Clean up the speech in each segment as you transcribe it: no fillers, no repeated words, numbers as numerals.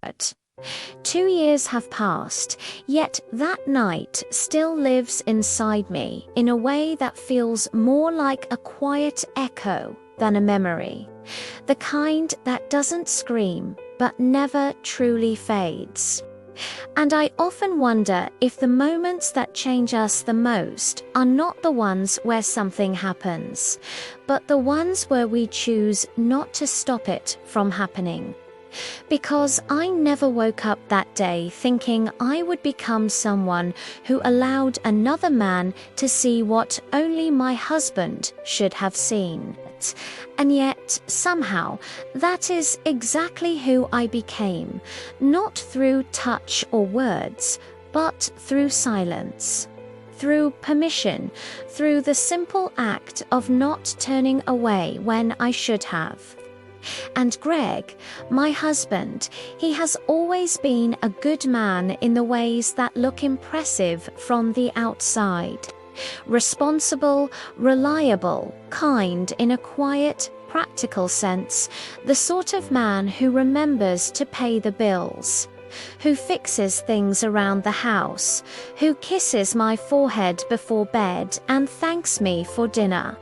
But 2 years have passed, yet that night still lives inside me in a way that feels more like a quiet echo than a memory. The kind that doesn't scream, but never truly fades. And I often wonder if the moments that change us the most are not the ones where something happens, but the ones where we choose not to stop it from happening. Because I never woke up that day thinking I would become someone who allowed another man to see what only my husband should have seen. And yet, somehow, that is exactly who I became, not through touch or words, but through silence. Through permission, through the simple act of not turning away when I should have. And Greg, my husband, he has always been a good man in the ways that look impressive from the outside. Responsible, reliable, kind in a quiet, practical sense, the sort of man who remembers to pay the bills, who fixes things around the house, who kisses my forehead before bed and thanks me for dinner.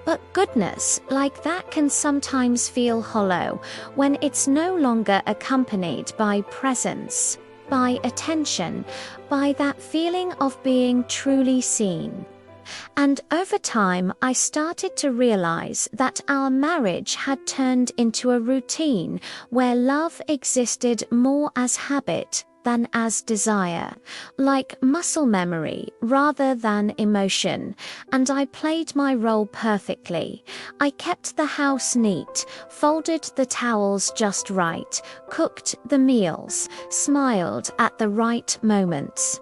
But goodness like that can sometimes feel hollow when it's no longer accompanied by presence, by attention, by that feeling of being truly seen. And over time, I started to realize that our marriage had turned into a routine where love existed more as habit than as desire, like muscle memory rather than emotion, and I played my role perfectly. I kept the house neat, folded the towels just right, cooked the meals, smiled at the right moments.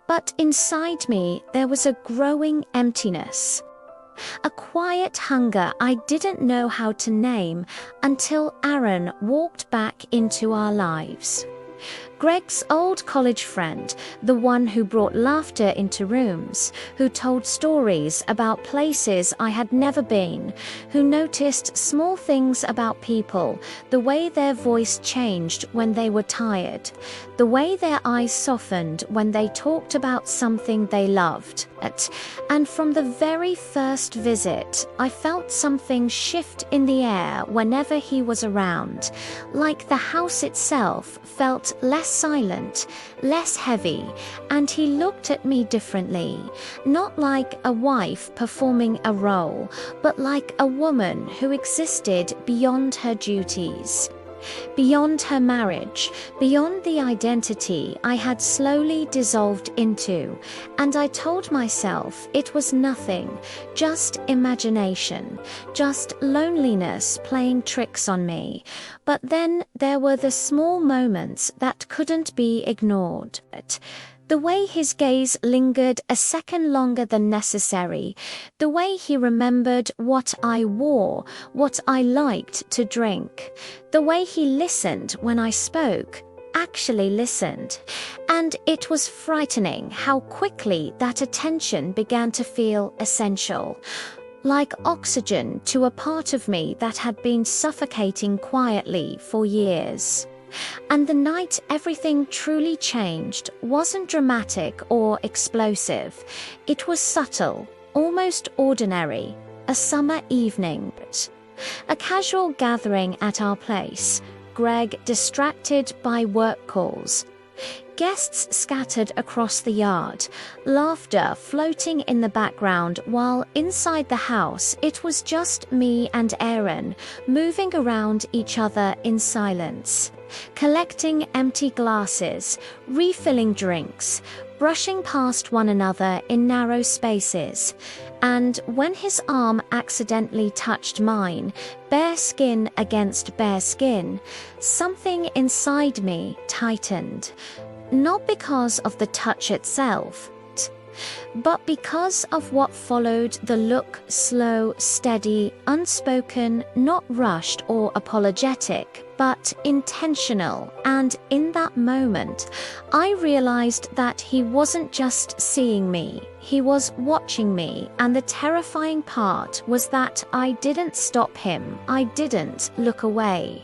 But inside me there was a growing emptiness. A quiet hunger I didn't know how to name until Aaron walked back into our lives. Greg's old college friend, the one who brought laughter into rooms, who told stories about places I had never been, who noticed small things about people, the way their voice changed when they were tired, the way their eyes softened when they talked about something they loved. And from the very first visit, I felt something shift in the air whenever he was around, like the house itself felt less silent, less heavy, and he looked at me differently, not like a wife performing a role, but like a woman who existed beyond her duties. Beyond her marriage, beyond the identity I had slowly dissolved into, and I told myself it was nothing, just imagination, just loneliness playing tricks on me. But then there were the small moments that couldn't be ignored. The way his gaze lingered a second longer than necessary, the way he remembered what I wore, what I liked to drink, the way he listened when I spoke, actually listened. And it was frightening how quickly that attention began to feel essential, like oxygen to a part of me that had been suffocating quietly for years. And the night everything truly changed wasn't dramatic or explosive. It was subtle, almost ordinary, a summer evening. A casual gathering at our place, Greg distracted by work calls. Guests scattered across the yard, laughter floating in the background, while inside the house it was just me and Aaron, moving around each other in silence, collecting empty glasses, refilling drinks, brushing past one another in narrow spaces. And when his arm accidentally touched mine, bare skin against bare skin, something inside me tightened. Not because of the touch itself, but because of what followed: the look, slow, steady, unspoken, not rushed or apologetic, but intentional. And in that moment, I realized that he wasn't just seeing me, he was watching me. And the terrifying part was that I didn't stop him, I didn't look away,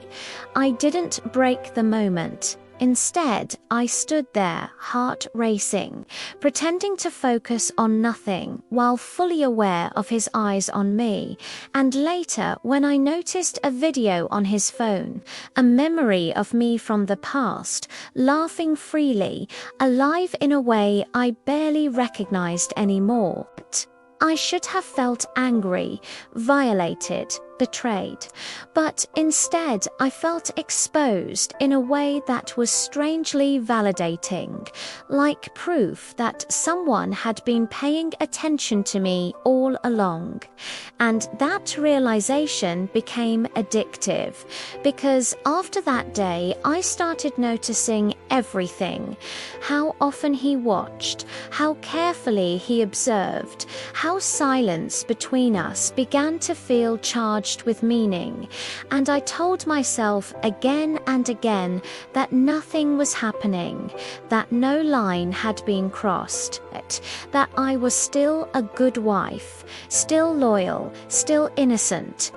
I didn't break the moment. Instead, I stood there, heart racing, pretending to focus on nothing, while fully aware of his eyes on me. And later, when I noticed a video on his phone, a memory of me from the past, laughing freely, alive in a way I barely recognized anymore, I should have felt angry, violated, betrayed. But instead, I felt exposed in a way that was strangely validating, like proof that someone had been paying attention to me all along. And that realization became addictive, because after that day, I started noticing everything: how often he watched, how carefully he observed, how silence between us began to feel charged with meaning. And I told myself again and again that nothing was happening, that no line had been crossed, that I was still a good wife, still loyal, still innocent.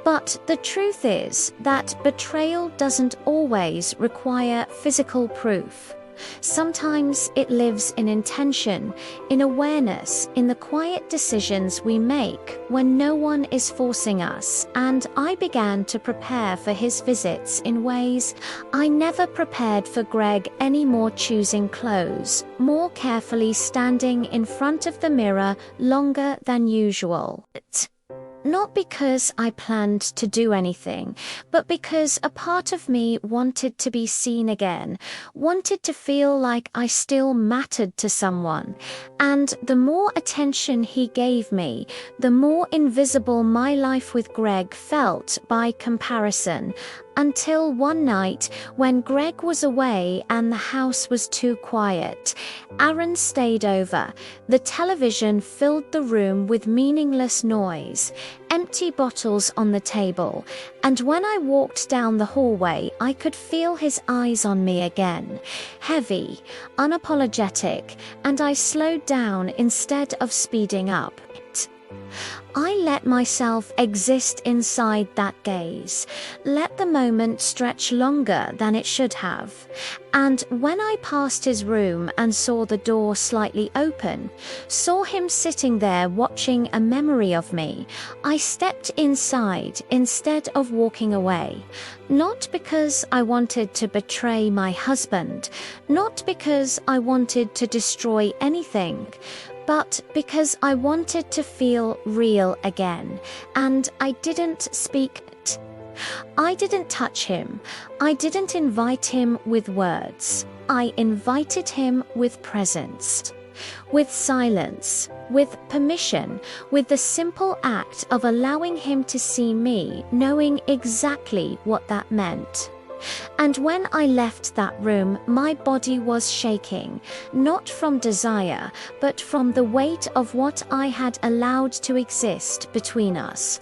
But the truth is that betrayal doesn't always require physical proof. Sometimes it lives in intention, in awareness, in the quiet decisions we make when no one is forcing us. And I began to prepare for his visits in ways I never prepared for Greg anymore: choosing clothes, more carefully, standing in front of the mirror longer than usual. Not because I planned to do anything, but because a part of me wanted to be seen again, wanted to feel like I still mattered to someone. And the more attention he gave me, the more invisible my life with Greg felt by comparison. Until one night, when Greg was away and the house was too quiet, Aaron stayed over. The television filled the room with meaningless noise, empty bottles on the table, and when I walked down the hallway, I could feel his eyes on me again, heavy, unapologetic, and I slowed down instead of speeding up. I let myself exist inside that gaze, let the moment stretch longer than it should have. And when I passed his room and saw the door slightly open, saw him sitting there watching a memory of me, I stepped inside instead of walking away. Not because I wanted to betray my husband, not because I wanted to destroy anything, but because I wanted to feel real again. And I didn't speak. I didn't touch him. I didn't invite him with words. I invited him with presence, with silence, with permission, with the simple act of allowing him to see me, knowing exactly what that meant. And when I left that room, my body was shaking, not from desire, but from the weight of what I had allowed to exist between us.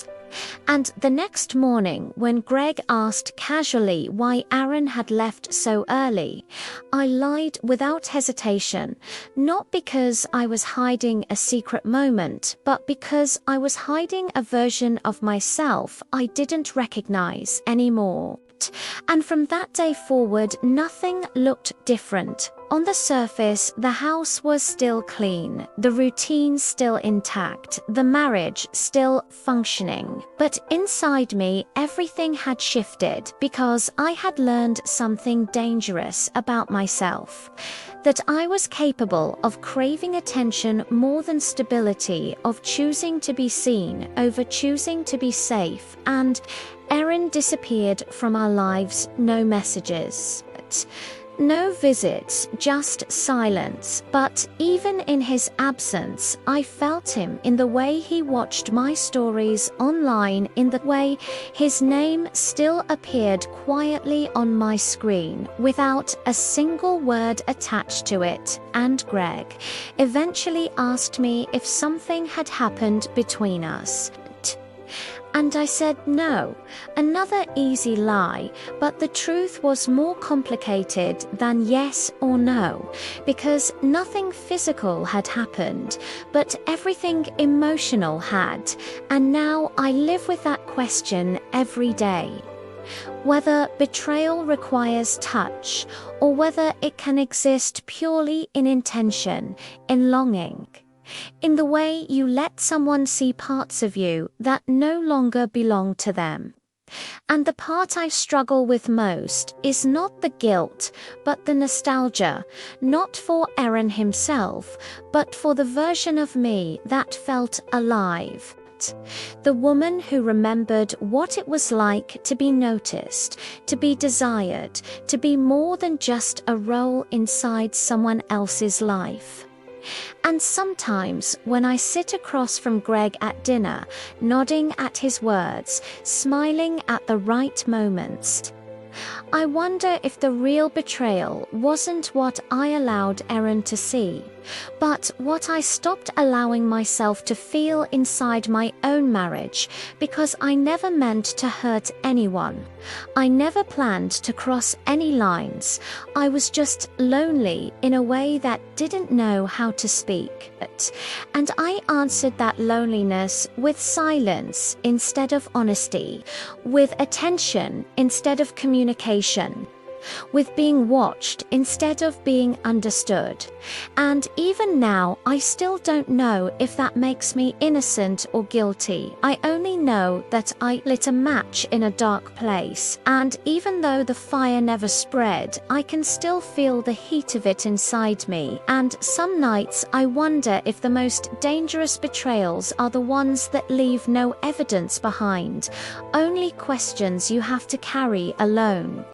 And the next morning, when Greg asked casually why Aaron had left so early, I lied without hesitation, not because I was hiding a secret moment, but because I was hiding a version of myself I didn't recognize anymore. And from that day forward, nothing looked different. On the surface, the house was still clean, the routine still intact, the marriage still functioning. But inside me, everything had shifted, because I had learned something dangerous about myself. That I was capable of craving attention more than stability, of choosing to be seen over choosing to be safe. And Aaron disappeared from our lives, no messages. No visits, just silence, but even in his absence, I felt him in the way he watched my stories online, in the way his name still appeared quietly on my screen without a single word attached to it. And Greg eventually asked me if something had happened between us. And I said no. Another easy lie, but the truth was more complicated than yes or no, because nothing physical had happened, but everything emotional had, and now I live with that question every day. Whether betrayal requires touch, or whether it can exist purely in intention, in longing. In the way you let someone see parts of you that no longer belong to them. And the part I struggle with most is not the guilt, but the nostalgia, not for Aaron himself, but for the version of me that felt alive. The woman who remembered what it was like to be noticed, to be desired, to be more than just a role inside someone else's life. And sometimes, when I sit across from Greg at dinner, nodding at his words, smiling at the right moments, I wonder if the real betrayal wasn't what I allowed Aaron to see, but what I stopped allowing myself to feel inside my own marriage, because I never meant to hurt anyone. I never planned to cross any lines. I was just lonely in a way that didn't know how to speak. And I answered that loneliness with silence instead of honesty, with attention instead of communication, with being watched instead of being understood. And even now, I still don't know if that makes me innocent or guilty. I only know that I lit a match in a dark place, and even though the fire never spread, I can still feel the heat of it inside me. And some nights I wonder if the most dangerous betrayals are the ones that leave no evidence behind, only questions you have to carry alone.